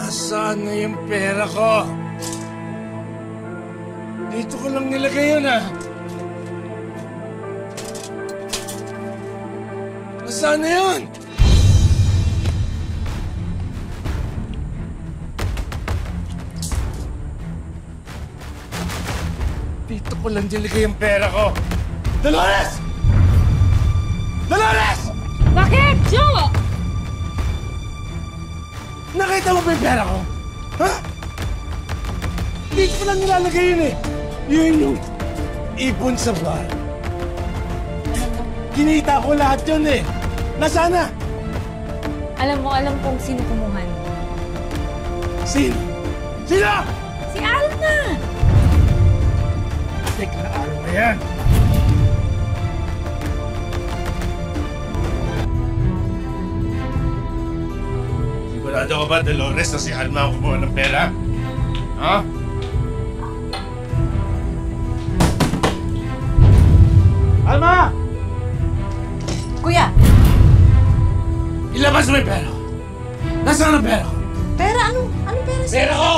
Nasaan na yung pera ko? Dito ko lang nilagay yun, ah. Nasaan na yun? Dito ko lang nilagay yung pera ko. Dolores! Dolores! Bakit, Joe? Nakita mo ba yung pera ko? Ha? Dito ko lang nilalagay yun eh. Yun yung ipon sa bar. Kinita ko lahat yun eh. Nasaan na? Alam kong sino kumuha. Sino? Sino? Si Alma! Tekla Alma yan. Sigurado ko ba, Dolores, na si Alma ang kumuha ng pera? Ha? Alma! Kuya! Ilabas mo yung pera ko. Nasaan ang pera ko? Pera? Anong pera sa'yo? Pera ko!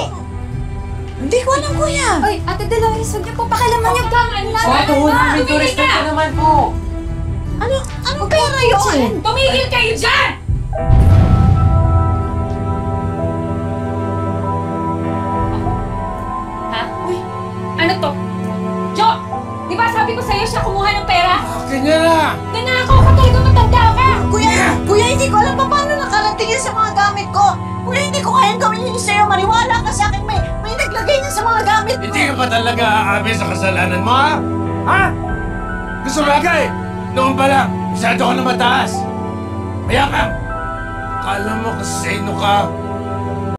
Hindi ko alam, kuya! Ay, Ate Dolores, huwag niyo po pakialaman yung gaman namin. Bato namin to, Tumigil ka! naman po! Anong pera yun? Tumigil kayo dyan! Ha? Uy, ano to? Jo! Di ba sabi ko sa'yo siya kumuha ng pera? Akin yan na! Nanakaw ka talaga, matanda ka! Kuya, hindi ko alam pa paano nakarating yan sa mga gamit ko! Kuya, hindi ko kayang gawin yun sa'yo. Maniwala ka sa akin, may naglagay niya sa mga gamit mo. Hindi ka ba talaga aamin sa kasalanan mo, ha? Ha? Gusto bagay! Noon pa lang, masyado ka na mataas. Mayakang! Akala mo kasi sino ka?